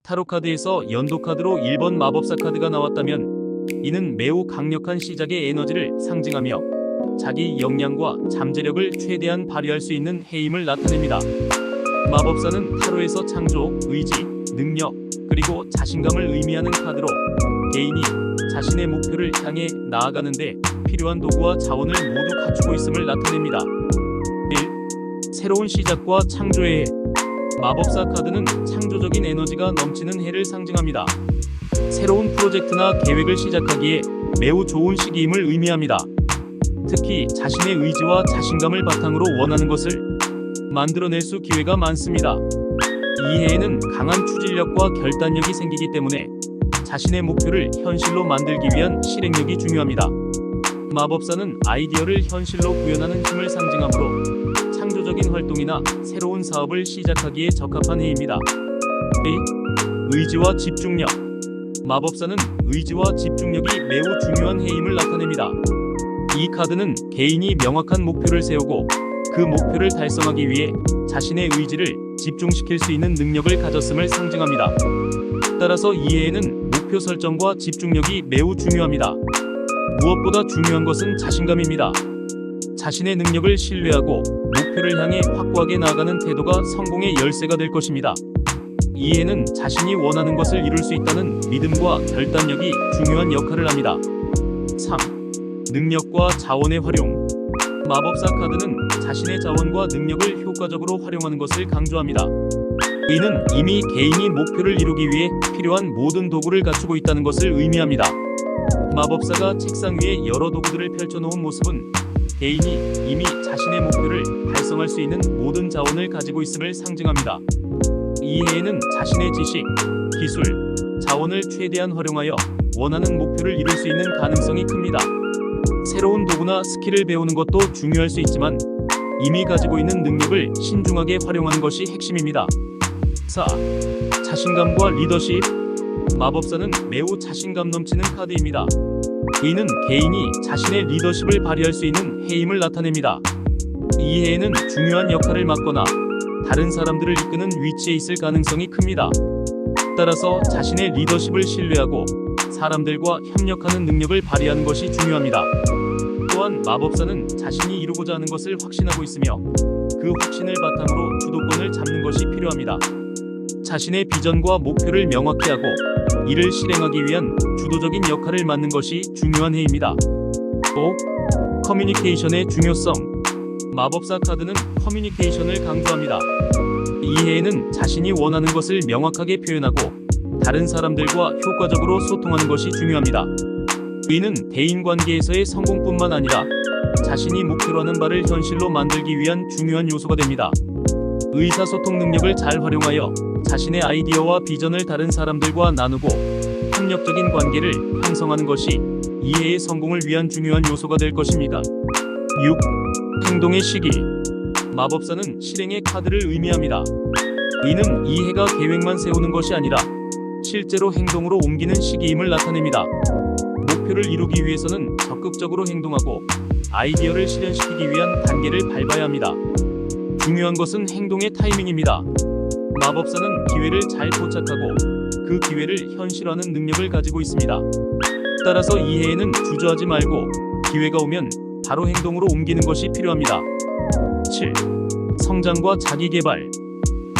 타로 카드에서 연도 카드로 1번 마법사 카드가 나왔다면 이는 매우 강력한 시작의 에너지를 상징하며 자기 역량과 잠재력을 최대한 발휘할 수 있는 해임을 나타냅니다. 마법사는 타로에서 창조, 의지, 능력, 그리고 자신감을 의미하는 카드로 개인이 자신의 목표를 향해 나아가는데 필요한 도구와 자원을 모두 갖추고 있음을 나타냅니다. 1. 새로운 시작과 창조의 해. 마법사 카드는 창조적인 에너지가 넘치는 해를 상징합니다. 새로운 프로젝트나 계획을 시작하기에 매우 좋은 시기임을 의미합니다. 특히 자신의 의지와 자신감을 바탕으로 원하는 것을 만들어낼 수 기회가 많습니다. 이 해에는 강한 추진력과 결단력이 생기기 때문에 자신의 목표를 현실로 만들기 위한 실행력이 중요합니다. 마법사는 아이디어를 현실로 구현하는 힘을 상징하므로 창조적인 활동이나 새로운 사업을 시작하기에 적합한 해입니다. 2. 의지와 집중력. 마법사는 의지와 집중력이 매우 중요한 해임을 나타냅니다. 이 카드는 개인이 명확한 목표를 세우고 그 목표를 달성하기 위해 자신의 의지를 집중시킬 수 있는 능력을 가졌음을 상징합니다. 따라서 이 해에는 목표 설정과 집중력이 매우 중요합니다. 무엇보다 중요한 것은 자신감입니다. 자신의 능력을 신뢰하고 목표를 향해 확고하게 나아가는 태도가 성공의 열쇠가 될 것입니다. 이 해는 자신이 원하는 것을 이룰 수 있다는 믿음과 결단력이 중요한 역할을 합니다. 3. 능력과 자원의 활용. 마법사 카드는 자신의 자원과 능력을 효과적으로 활용하는 것을 강조합니다. 이는 이미 개인이 목표를 이루기 위해 필요한 모든 도구를 갖추고 있다는 것을 의미합니다. 마법사가 책상 위에 여러 도구들을 펼쳐놓은 모습은 개인이 이미 자신의 목표를 달성할 수 있는 모든 자원을 가지고 있음을 상징합니다. 이 해에는 자신의 지식, 기술, 자원을 최대한 활용하여 원하는 목표를 이룰 수 있는 가능성이 큽니다. 새로운 도구나 스킬을 배우는 것도 중요할 수 있지만 이미 가지고 있는 능력을 신중하게 활용하는 것이 핵심입니다. 4. 자신감과 리더십. 마법사는 매우 자신감 넘치는 카드입니다. 이는 개인이 자신의 리더십을 발휘할 수 있는 해임을 나타냅니다. 이 해에는 중요한 역할을 맡거나 다른 사람들을 이끄는 위치에 있을 가능성이 큽니다. 따라서 자신의 리더십을 신뢰하고 사람들과 협력하는 능력을 발휘하는 것이 중요합니다. 또한 마법사는 자신이 이루고자 하는 것을 확신하고 있으며 그 확신을 바탕으로 주도권을 잡는 것이 필요합니다. 자신의 비전과 목표를 명확히 하고 이를 실행하기 위한 주도적인 역할을 맡는 것이 중요한 해입니다. 5. 커뮤니케이션의 중요성. 마법사 카드는 커뮤니케이션을 강조합니다. 이 해에는 자신이 원하는 것을 명확하게 표현하고 다른 사람들과 효과적으로 소통하는 것이 중요합니다. 이는 대인관계에서의 성공뿐만 아니라 자신이 목표로 하는 바를 현실로 만들기 위한 중요한 요소가 됩니다. 의사소통 능력을 잘 활용하여 자신의 아이디어와 비전을 다른 사람들과 나누고 협력적인 관계를 형성하는 것이 이 해의 성공을 위한 중요한 요소가 될 것입니다. 6. 행동의 시기. 마법사는 실행의 카드를 의미합니다. 이는 이 해가 계획만 세우는 것이 아니라 실제로 행동으로 옮기는 시기임을 나타냅니다. 목표를 이루기 위해서는 적극적으로 행동하고 아이디어를 실현시키기 위한 단계를 밟아야 합니다. 중요한 것은 행동의 타이밍입니다. 마법사는 기회를 잘 포착하고 그 기회를 현실화하는 능력을 가지고 있습니다. 따라서 이 해에는 주저하지 말고 기회가 오면 바로 행동으로 옮기는 것이 필요합니다. 7. 성장과 자기개발.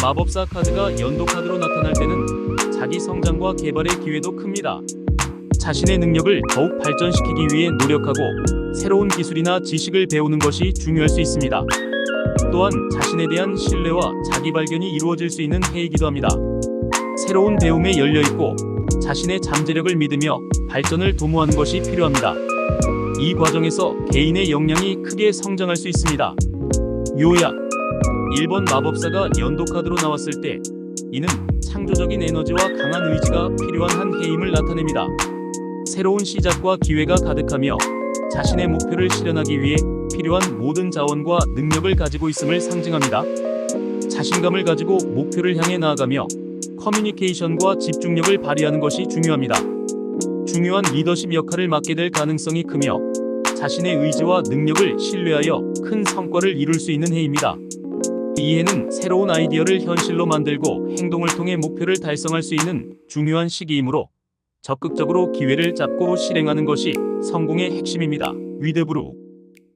마법사 카드가 연도 카드로 나타날 때는 자기 성장과 개발의 기회도 큽니다. 자신의 능력을 더욱 발전시키기 위해 노력하고 새로운 기술이나 지식을 배우는 것이 중요할 수 있습니다. 또한 자신에 대한 신뢰와 자기 발견이 이루어질 수 있는 해이기도 합니다. 새로운 배움에 열려있고 자신의 잠재력을 믿으며 발전을 도모하는 것이 필요합니다. 이 과정에서 개인의 역량이 크게 성장할 수 있습니다. 요약. 1번 마법사가 연도 카드로 나왔을 때 이는 창조적인 에너지와 강한 의지가 필요한 한 해임을 나타냅니다. 새로운 시작과 기회가 가득하며 자신의 목표를 실현하기 위해 필요한 모든 자원과 능력을 가지고 있음을 상징합니다. 자신감을 가지고 목표를 향해 나아가며 커뮤니케이션과 집중력을 발휘하는 것이 중요합니다. 중요한 리더십 역할을 맡게 될 가능성이 크며 자신의 의지와 능력을 신뢰하여 큰 성과를 이룰 수 있는 해입니다. 이 해는 새로운 아이디어를 현실로 만들고 행동을 통해 목표를 달성할 수 있는 중요한 시기이므로 적극적으로 기회를 잡고 실행하는 것이 성공의 핵심입니다. 위드브루